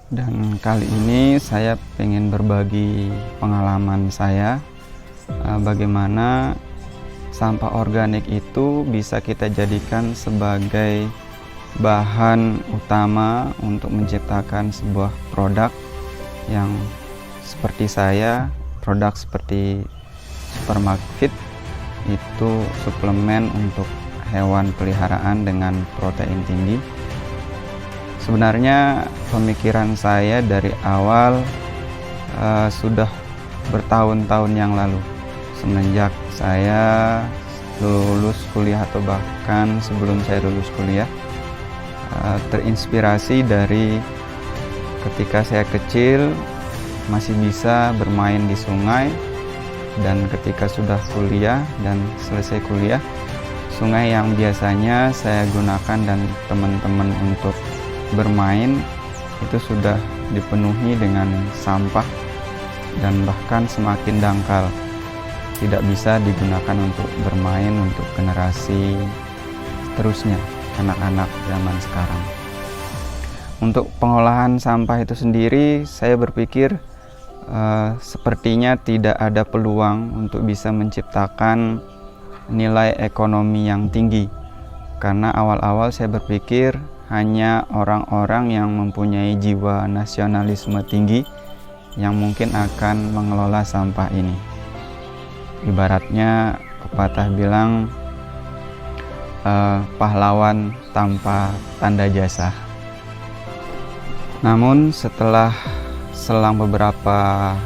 Dan kali ini saya ingin berbagi pengalaman saya, bagaimana sampah organik itu bisa kita jadikan sebagai bahan utama untuk menciptakan sebuah produk yang seperti saya, produk seperti Supermarket itu suplemen untuk hewan peliharaan dengan protein tinggi. Sebenarnya pemikiran saya dari awal sudah bertahun-tahun yang lalu, semenjak saya lulus kuliah atau bahkan sebelum saya lulus kuliah, terinspirasi dari ketika saya kecil masih bisa bermain di sungai, dan ketika sudah kuliah dan selesai kuliah, sungai yang biasanya saya gunakan dan teman-teman untuk bermain itu sudah dipenuhi dengan sampah dan bahkan semakin dangkal, tidak bisa digunakan untuk bermain untuk generasi terusnya, anak-anak zaman sekarang. Untuk pengolahan sampah itu sendiri, saya berpikir sepertinya tidak ada peluang untuk bisa menciptakan nilai ekonomi yang tinggi, karena awal-awal saya berpikir hanya orang-orang yang mempunyai jiwa nasionalisme tinggi yang mungkin akan mengelola sampah ini. Ibaratnya pepatah bilang pahlawan tanpa tanda jasa. Namun setelah selang beberapa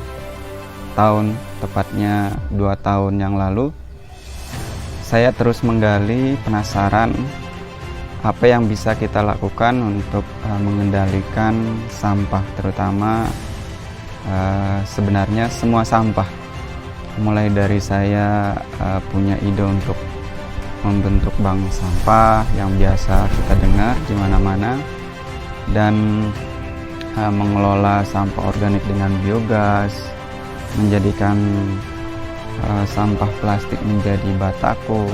tahun, tepatnya 2 tahun yang lalu, saya terus menggali, penasaran apa yang bisa kita lakukan untuk mengendalikan sampah, terutama sebenarnya semua sampah. Mulai dari saya punya ide untuk membentuk bank sampah yang biasa kita dengar di mana-mana, dan mengelola sampah organik dengan biogas, menjadikan sampah plastik menjadi batako,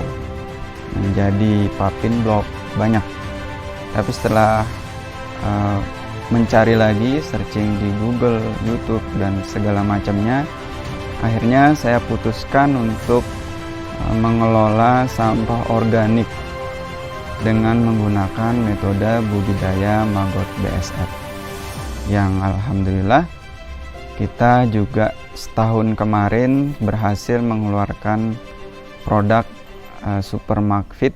menjadi puffin block, banyak. Tapi setelah mencari lagi, searching di Google, YouTube, dan segala macamnya, akhirnya saya putuskan untuk mengelola sampah organik dengan menggunakan metode budidaya maggot BSF, yang alhamdulillah kita juga setahun kemarin berhasil mengeluarkan produk Supermarket,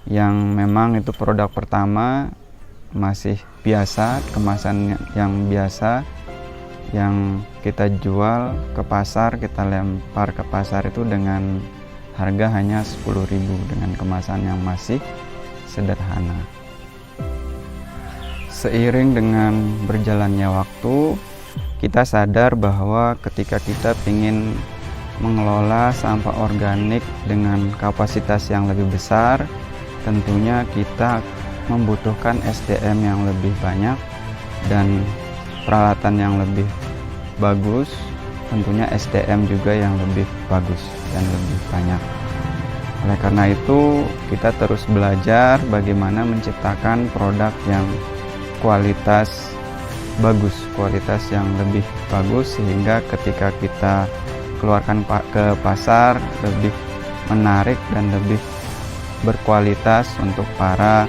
yang memang itu produk pertama, masih biasa, kemasan yang biasa yang kita jual ke pasar, kita lempar ke pasar itu dengan harga hanya 10.000 dengan kemasan yang masih sederhana. Seiring dengan berjalannya waktu, kita sadar bahwa ketika kita ingin mengelola sampah organik dengan kapasitas yang lebih besar, tentunya kita membutuhkan SDM yang lebih banyak dan peralatan yang lebih bagus, tentunya SDM juga yang lebih bagus dan lebih banyak. Oleh karena itu, kita terus belajar bagaimana menciptakan produk yang kualitas bagus, kualitas yang lebih bagus, sehingga ketika kita keluarkan ke pasar lebih menarik dan lebih berkualitas untuk para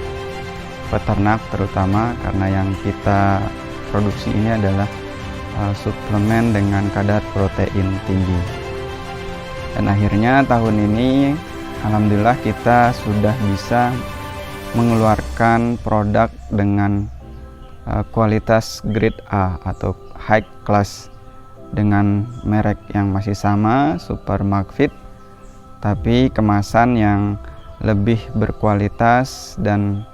peternak, terutama karena yang kita produksi ini adalah suplemen dengan kadar protein tinggi. Dan akhirnya tahun ini alhamdulillah kita sudah bisa mengeluarkan produk dengan kualitas grade A atau high class, dengan merek yang masih sama, Supermarket, tapi kemasan yang lebih berkualitas dan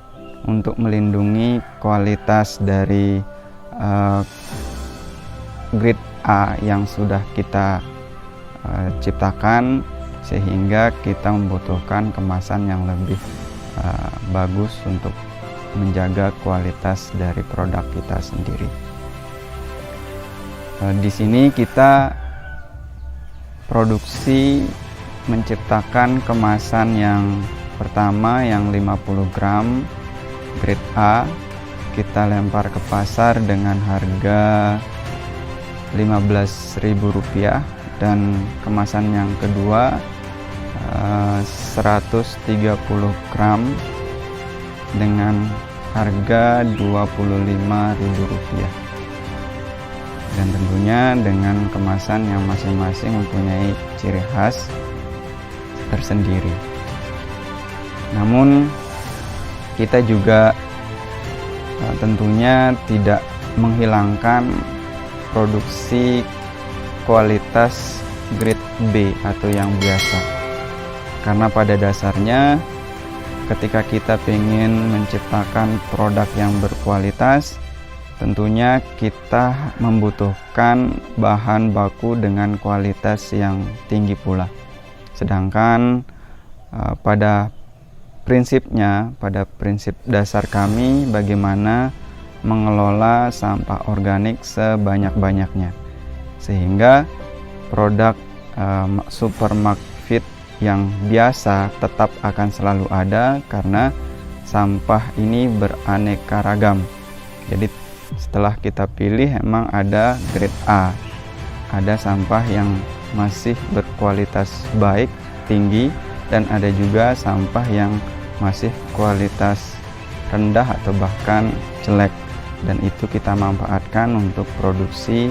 untuk melindungi kualitas dari grade A yang sudah kita ciptakan, sehingga kita membutuhkan kemasan yang lebih bagus untuk menjaga kualitas dari produk kita sendiri. Di sini kita produksi menciptakan kemasan yang pertama yang 50 gram grade A, kita lempar ke pasar dengan harga Rp15.000, dan kemasan yang kedua 130 gram dengan harga Rp25.000, dan tentunya dengan kemasan yang masing-masing mempunyai ciri khas tersendiri. Namun kita juga tentunya tidak menghilangkan produksi kualitas grade B atau yang biasa, karena pada dasarnya ketika kita ingin menciptakan produk yang berkualitas, tentunya kita membutuhkan bahan baku dengan kualitas yang tinggi pula. Sedangkan pada prinsip dasar kami bagaimana mengelola sampah organik sebanyak-banyaknya, sehingga produk Supermark Fit yang biasa tetap akan selalu ada, karena sampah ini beraneka ragam. Jadi setelah kita pilih, emang ada grade A, ada sampah yang masih berkualitas baik, tinggi, dan ada juga sampah yang masih kualitas rendah atau bahkan jelek, dan itu kita manfaatkan untuk produksi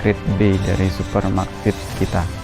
grade B dari Supermark Fit kita.